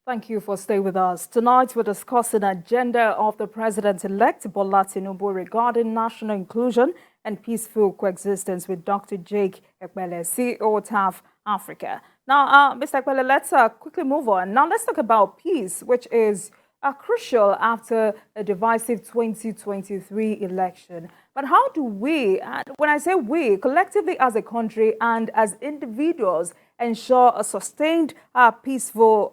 Thank you for staying with us. Tonight, we're discussing the agenda of the President-elect, Bola Tinubu, regarding national inclusion and peaceful coexistence with Dr. Jake Epelle, CEO of TAF Africa. Now, Mr. Epelle, let's quickly move on. Now, let's talk about peace, which is crucial after a divisive 2023 election. But how do we, and when I say we, collectively as a country and as individuals, ensure a sustained, peaceful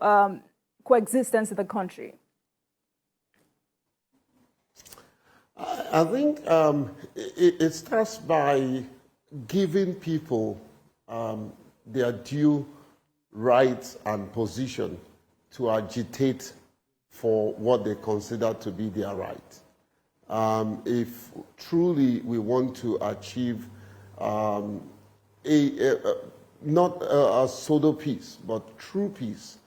coexistence in the country? I think it starts by giving people their due rights and position to agitate for what they consider to be their right. If truly we want to achieve not a pseudo peace, but true peace,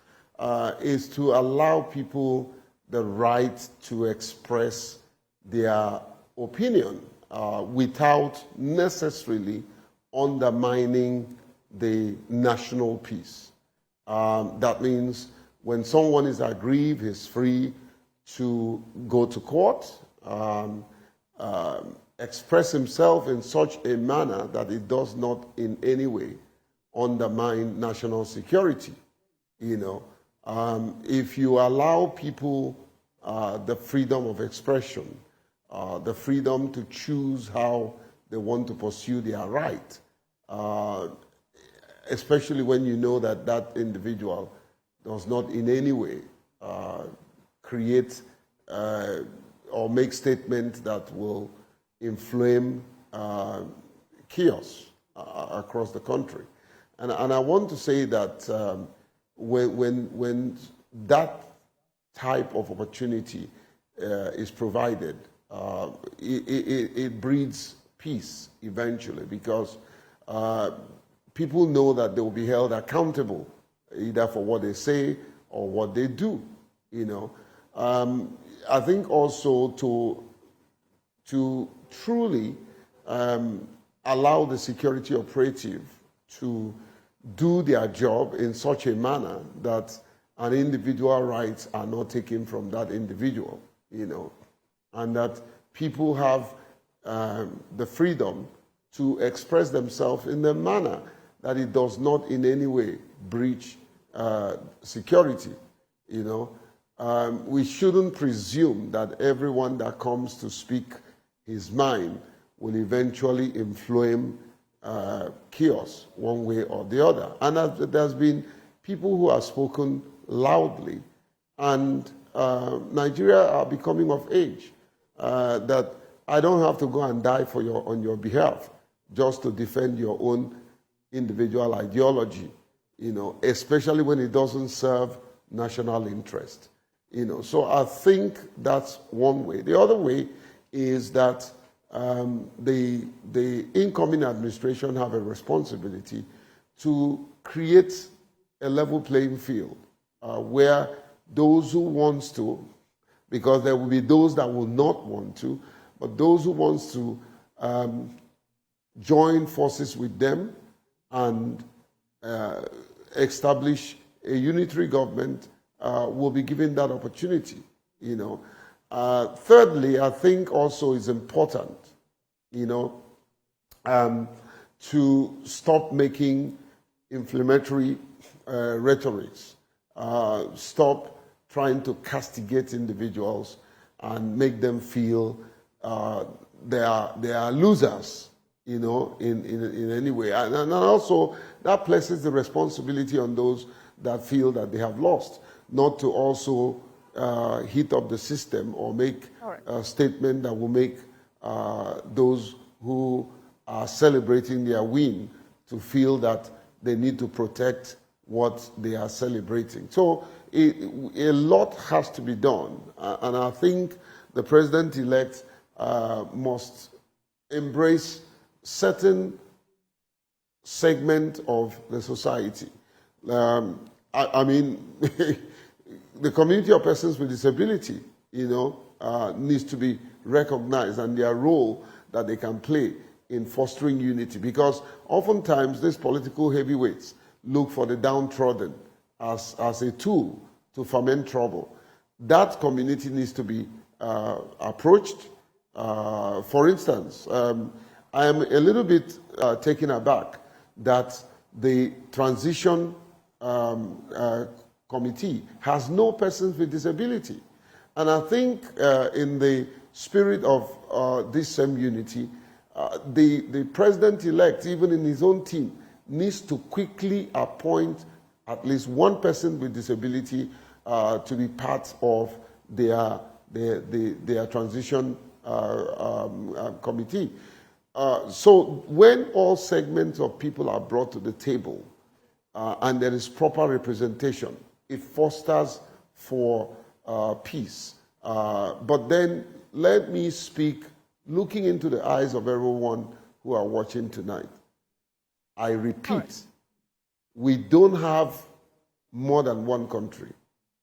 is to allow people the right to express their opinion without necessarily undermining the national peace. That means when someone is aggrieved, he's free to go to court, express himself in such a manner that it does not in any way undermine national security. You know, if you allow people the freedom of expression, the freedom to choose how they want to pursue their right, especially when you know that that individual does not in any way create or make statements that will inflame chaos across the country. And I want to say that when that type of opportunity is provided, it breeds peace eventually, because people know that they will be held accountable either for what they say or what they do. You know, I think also to truly allow the security operative to do their job in such a manner that an individual rights are not taken from that individual, you know, and that people have the freedom to express themselves in a manner that it does not in any way breach security, you know. We shouldn't presume that everyone that comes to speak his mind will eventually inflame chaos one way or the other. And there's been people who have spoken loudly, and Nigeria are becoming of age, that I don't have to go and die for on your behalf just to defend your own individual ideology, you know, especially when it doesn't serve national interest. You know, so I think that's one way. The other way is that the incoming administration have a responsibility to create a level playing field where those who want to, because there will be those that will not want to, but those who want to join forces with them and establish a unitary government will be given that opportunity, you know. Thirdly, I think also is important, you know, to stop making inflammatory rhetorics, stop trying to castigate individuals and make them feel they are losers, you know, in any way. And also that places the responsibility on those that feel that they have lost, not to also heat up the system or make a statement that will make those who are celebrating their win to feel that they need to protect what they are celebrating. So a lot has to be done, and I think the President-elect must embrace certain segment of the society. I mean, the community of persons with disability, you know, needs to be recognized, and their role that they can play in fostering unity, because oftentimes these political heavyweights look for the downtrodden as a tool to foment trouble. That community needs to be approached. For instance, I am a little bit taken aback that the transition committee has no persons with disability. And I think in the spirit of this same unity, the president-elect, even in his own team, needs to quickly appoint at least one person with disability to be part of their transition committee. So when all segments of people are brought to the table and there is proper representation, it fosters for peace. But then let me speak looking into the eyes of everyone who are watching tonight. I repeat, we don't have more than one country.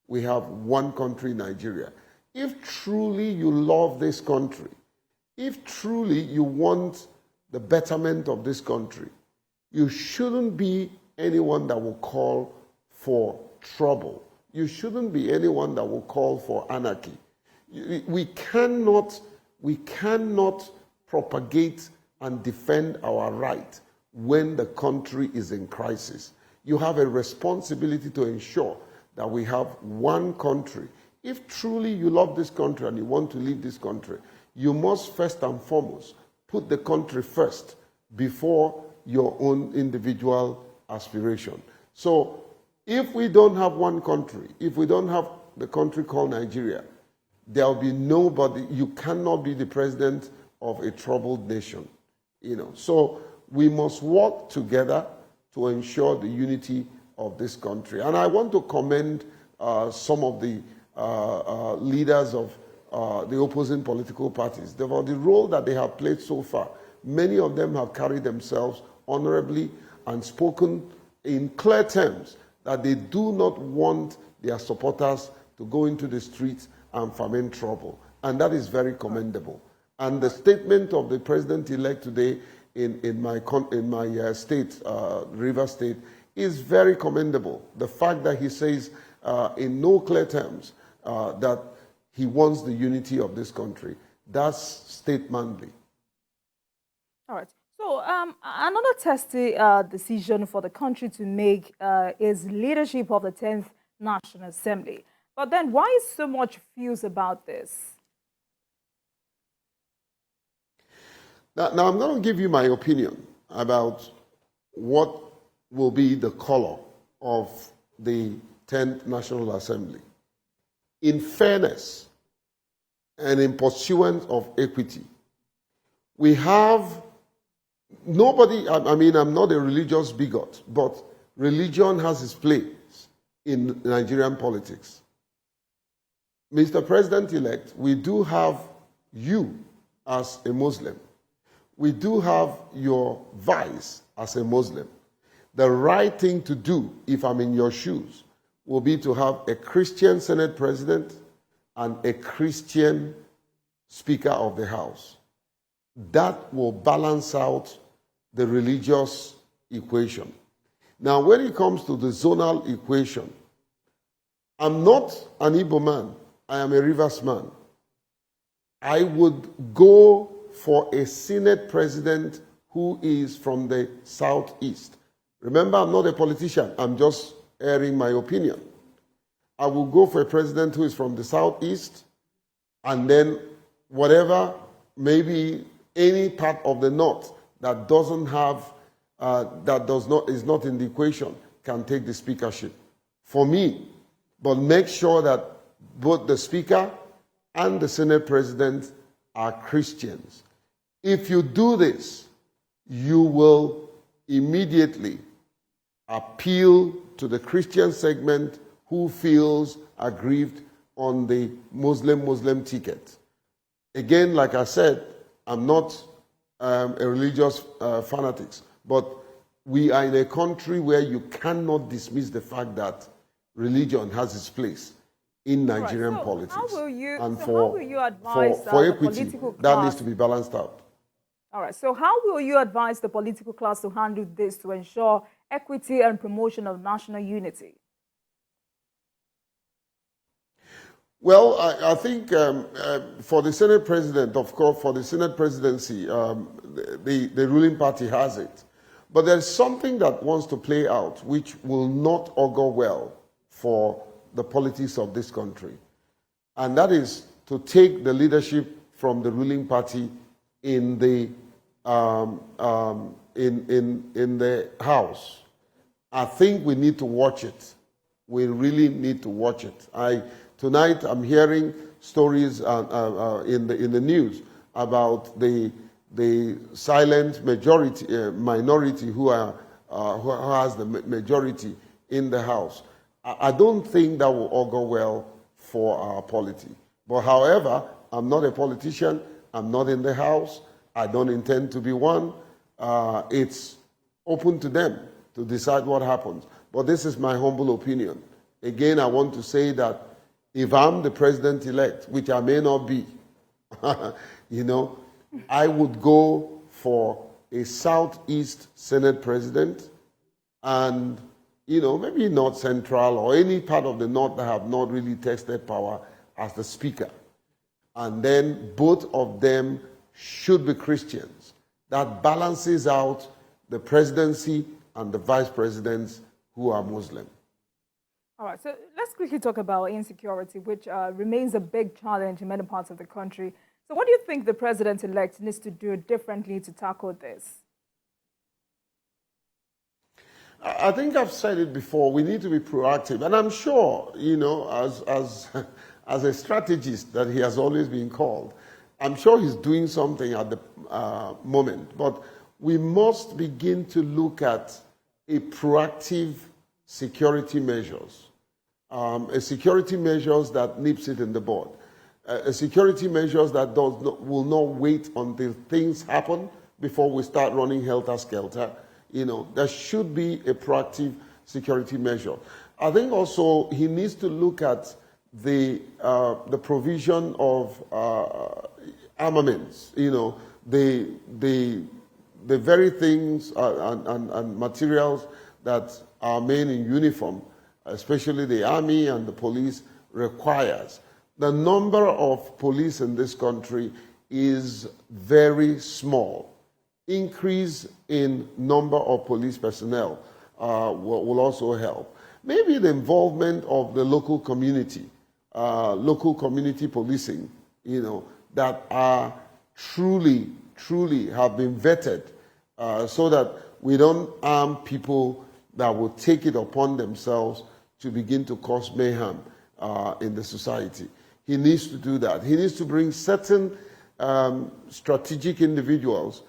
We have one country, Nigeria. If truly you love this country, if truly you want the betterment of this country, you shouldn't be anyone that will call for trouble. You shouldn't be anyone that will call for anarchy. We cannot propagate and defend our right when the country is in crisis. You have a responsibility to ensure that we have one country. If truly you love this country and you want to leave this country, you must first and foremost put the country first before your own individual aspiration. So if we don't have one country, if we don't have the country called Nigeria, there will be nobody. You cannot be the president of a troubled nation. So we must work together to ensure the unity of this country. And I want to commend some of the leaders of the opposing political parties. The role that they have played so far. Many of them have carried themselves honorably and spoken in clear terms that they do not want their supporters to go into the streets and foment trouble. And that is very commendable. And the statement of the president-elect today in my state, River State, is very commendable. The fact that he says in no clear terms that he wants the unity of this country, that's state-manly. All right. So another testy decision for the country to make is leadership of the 10th National Assembly. But then why is so much fuse about this? Now I'm going to give you my opinion about what will be the color of the 10th National Assembly. In fairness and in pursuance of equity, we have nobody, I mean, I'm not a religious bigot, but religion has its place in Nigerian politics. Mr. President-elect, we do have you as a Muslim. We do have your vice as a Muslim. The right thing to do, if I'm in your shoes, will be to have a Christian Senate President and a Christian Speaker of the House. That will balance out the religious equation. Now, when it comes to the zonal equation, I'm not an Igbo man. I am a Rivers man. I would go for a Senate President who is from the Southeast. Remember, I'm not a politician. I'm just airing my opinion. I will go for a president who is from the Southeast, and then whatever, maybe any part of the North that doesn't have, is not in the equation, can take the speakership for me. But make sure that both the Speaker and the Senate President are Christians. If you do this, you will immediately appeal to the Christian segment who feels aggrieved on the Muslim ticket. Again, like I said, I'm not a religious fanatic, but we are in a country where you cannot dismiss the fact that religion has its place in Nigerian politics. How will you advise for the equity, political class? that needs to be balanced out. All right. So how will you advise the political class to handle this to ensure equity and promotion of national unity? Well, I think for the Senate president, of course, for the Senate presidency, the ruling party has it. But there's something that wants to play out which will not augur well for the politics of this country. And that is to take the leadership from the ruling party in the in the House. I think we need to watch it. We really need to watch it. Tonight I'm hearing stories in the news about the silent minority who has the majority in the House. I don't think that will augur well for our polity. But however, I'm not a politician. I'm not in the House. I don't intend to be one. It's open to them to decide what happens. But this is my humble opinion. Again, I want to say that if I'm the president-elect, which I may not be, I would go for a Southeast Senate president and, maybe North Central or any part of the North that have not really tested power as the speaker. And then both of them should be Christians. That balances out the presidency and the vice presidents who are Muslim. All right, so let's quickly talk about insecurity, which remains a big challenge in many parts of the country. So what do you think the president-elect needs to do differently to tackle this? I think I've said it before, we need to be proactive. And I'm sure, as a strategist that he has always been called, I'm sure he's doing something at the moment. But we must begin to look at a proactive security measures. A security measures that nips it in the bud. A security measures that will not wait until things happen before we start running helter-skelter. There should be a proactive security measure. I think also he needs to look at the provision of armaments. The very things and materials that our men in uniform, especially the army and the police, requires. The number of police in this country is very small. Increase in number of police personnel will also help. Maybe the involvement of the local community policing, that are truly have been vetted so that we don't arm people that will take it upon themselves to begin to cause mayhem in the society. He needs to do that. He needs to bring certain strategic individuals,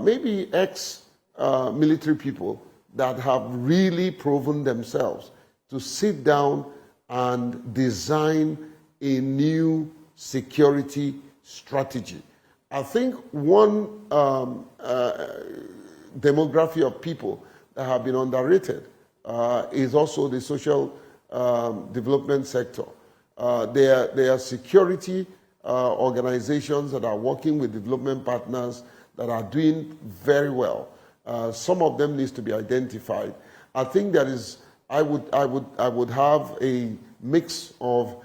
maybe ex-military people that have really proven themselves to sit down and design a new security strategy. I think one demography of people that have been underrated is also the social development sector. There are security organizations that are working with development partners that are doing very well. Some of them needs to be identified. I think there is. I would have a mix of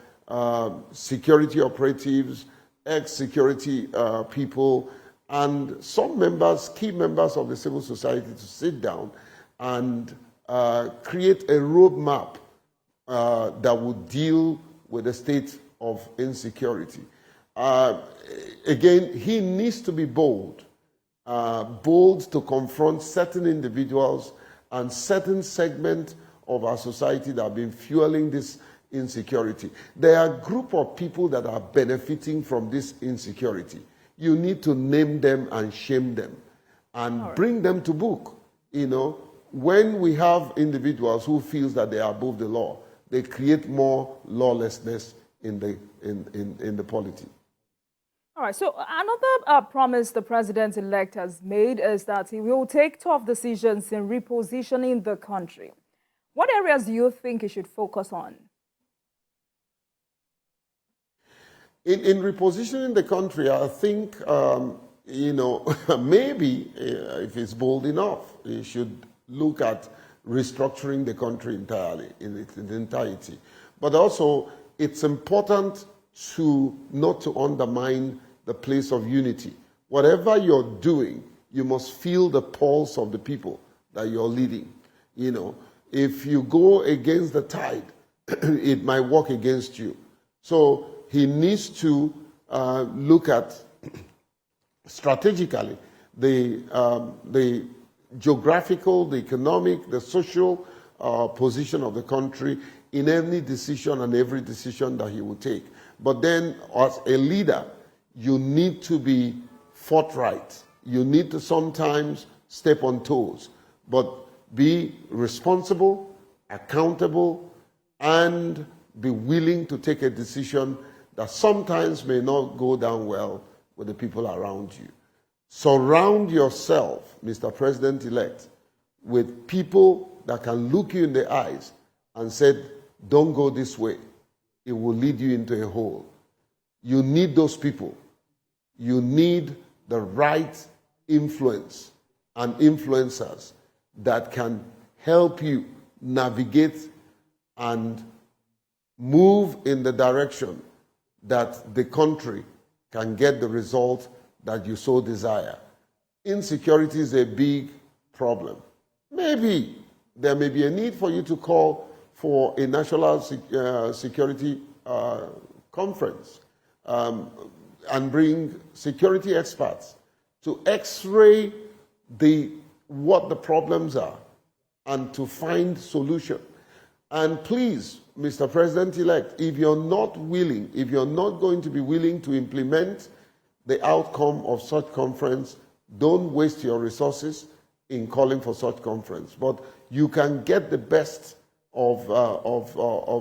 security operatives, ex-security people, and some members, key members of the civil society, to sit down and create a roadmap that would deal with the state of insecurity. Again, he needs to be bold to confront certain individuals and certain segments of our society that have been fueling this insecurity. There are a group of people that are benefiting from this insecurity. You need to name them and shame them and bring them to book. When we have individuals who feel that they are above the law, they create more lawlessness in the polity. All right, so another promise the president-elect has made is that he will take tough decisions in repositioning the country. What areas do you think he should focus on? In repositioning the country, I think, maybe if it's bold enough, he should look at restructuring the country entirely, in its entirety. But also, it's important not to undermine the place of unity. Whatever you're doing, you must feel the pulse of the people that you're leading. You know, if you go against the tide, it might work against you. So he needs to look at strategically the geographical, the economic, the social position of the country in any decision and every decision that he will take. But then, as a leader, you need to be forthright. You need to sometimes step on toes, but be responsible, accountable, and be willing to take a decision that sometimes may not go down well with the people around you. Surround yourself, Mr. President-elect, with people that can look you in the eyes and say, don't go this way. It will lead you into a hole. You need those people. You need the right influence and influencers that can help you navigate and move in the direction that the country can get the result that you so desire. Insecurity is a big problem. Maybe there may be a need for you to call for a national security conference and bring security experts to x-ray what the problems are and to find solution. And please, Mr. President-elect, if you're not going to be willing to implement the outcome of such conference, don't waste your resources in calling for such conference. But you can get the best of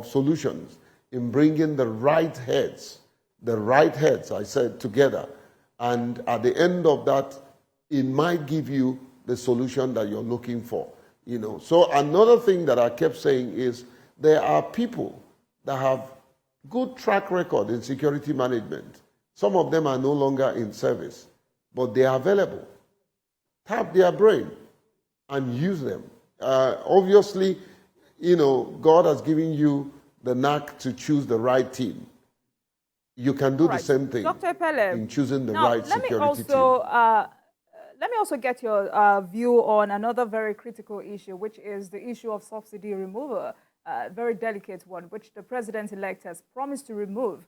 solutions in bringing the right heads, I said, together. And at the end of that, it might give you the solution that you're looking for. You know. So another thing that I kept saying is there are people that have good track record in security management. Some of them are no longer in service, but they are available. Tap their brain and use them. Obviously, you know, God has given you the knack to choose the right team. You can do the same thing Dr. Epelle, in choosing the right security team. Let me also get your view on another very critical issue, which is the issue of subsidy removal, a very delicate one, which the President-elect has promised to remove.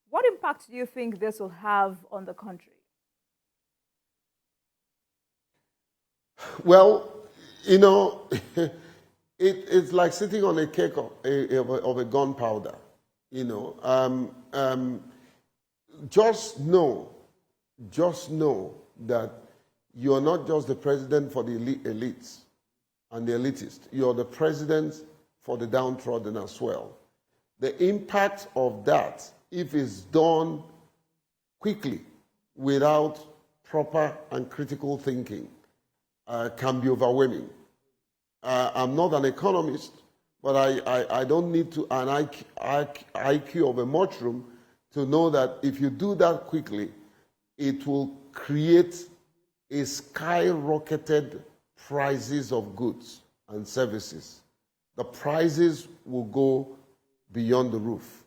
What impact do you think this will have on the country? Well, you know, it's like sitting on a cake of a gunpowder. You know, just know that you are not just the president for the elites and the elitists. You are the president for the downtrodden as well. The impact of that, if it's done quickly, without proper and critical thinking, can be overwhelming. I'm not an economist, but I don't need to an IQ of a mushroom to know that if you do that quickly, it will create a skyrocketed prices of goods and services. The prices will go beyond the roof.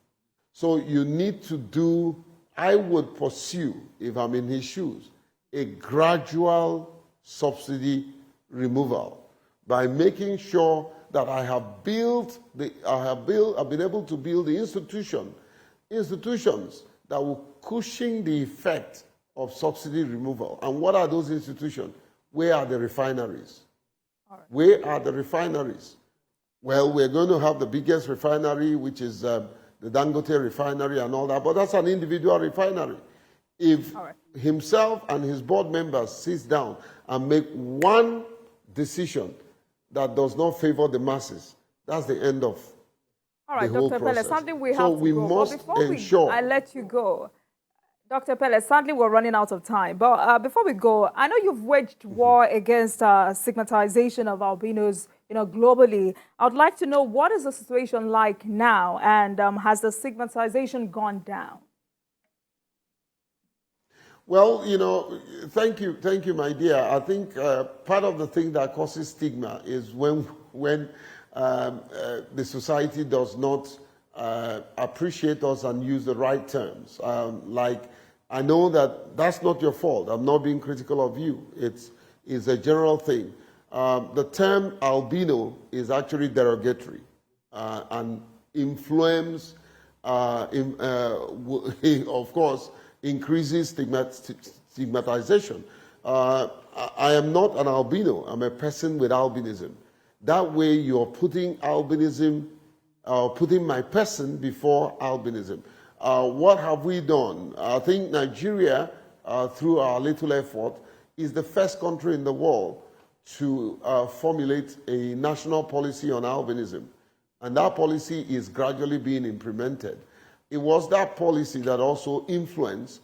So you need to do, I would pursue, if I'm in his shoes, a gradual subsidy removal by making sure that I've been able to build the institutions that will cushion the effect of subsidy removal. And what are those institutions? Where are the refineries? Right. Where are the refineries? Well, we're going to have the biggest refinery, which is the Dangote refinery and all that, but that's an individual refinery. If himself and his board members sit down and make one decision that does not favor the masses, that's the end of the whole process. Dr. Epelle, something we have to go. Must ensure. I let you go. Dr. Epelle, sadly we're running out of time. But before we go, I know you've waged war against stigmatization of albinos, you know, globally. I'd like to know, what is the situation like now, and has the stigmatization gone down? Well, you know, thank you, my dear. I think part of the thing that causes stigma is when the society does not appreciate us and use the right terms. Like, I know that that's not your fault. I'm not being critical of you. It's a general thing. The term albino is actually derogatory and influence, of course, increases stigmatization. I am not an albino. I'm a person with albinism. That way, you're putting albinism, putting my person before albinism. What have we done? I think Nigeria, through our little effort, is the first country in the world to formulate a national policy on albinism. And that policy is gradually being implemented. It was that policy that also influenced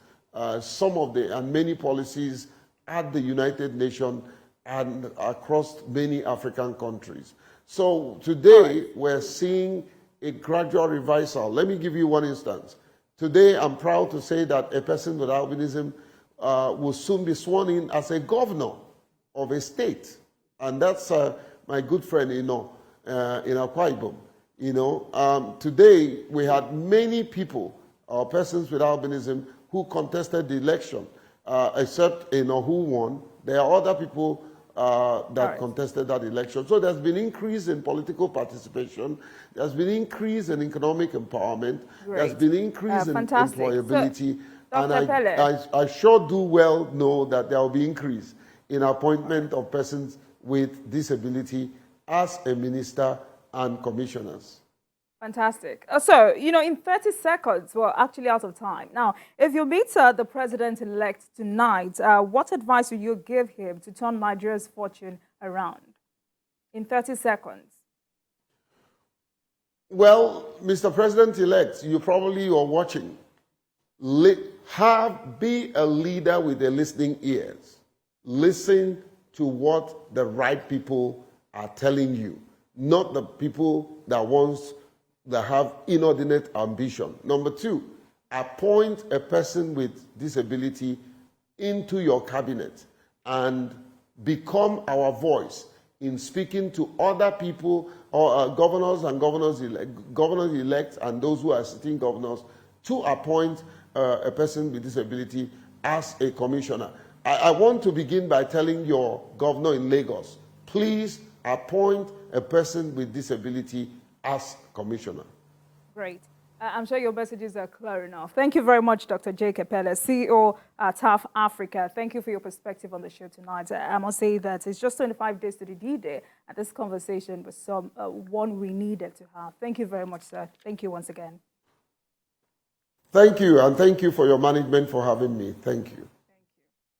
some of the, and many policies at the United Nations and across many African countries. So today, we're seeing a gradual reversal. Let me give you one instance. Today, I'm proud to say that a person with albinism will soon be sworn in as a governor of a state. And that's my good friend, in Akwa Ibom. Today, we had many people, persons with albinism, who contested the election, except, who won. There are other people that contested that election. So there's been increase in political participation. There's been increase in economic empowerment. Great. There's been increase in employability. So, and Epelle, I sure do well know that there will be increase in appointment of persons with disability as a minister and commissioners. Fantastic. So, in 30 seconds, we're actually out of time. Now, if you meet the president-elect tonight, what advice will you give him to turn Nigeria's fortune around? In 30 seconds. Well, Mr. President-elect, you probably are watching. Be a leader with the listening ears. Listen to what the right people are telling you, not the people that have inordinate ambition. Number two, appoint a person with disability into your cabinet and become our voice in speaking to other people, or governors and governors-elect and those who are sitting governors, to appoint a person with disability as a commissioner. I want to begin by telling your governor in Lagos, please appoint a person with disability as commissioner. Great. I'm sure your messages are clear enough. Thank you very much, Dr. Jake Epelle, CEO at TAF Africa. Thank you for your perspective on the show tonight. I must say that it's just 25 days to the D-Day, and this conversation was one we needed to have. Thank you very much, sir. Thank you once again. Thank you, and thank you for your management for having me. Thank you.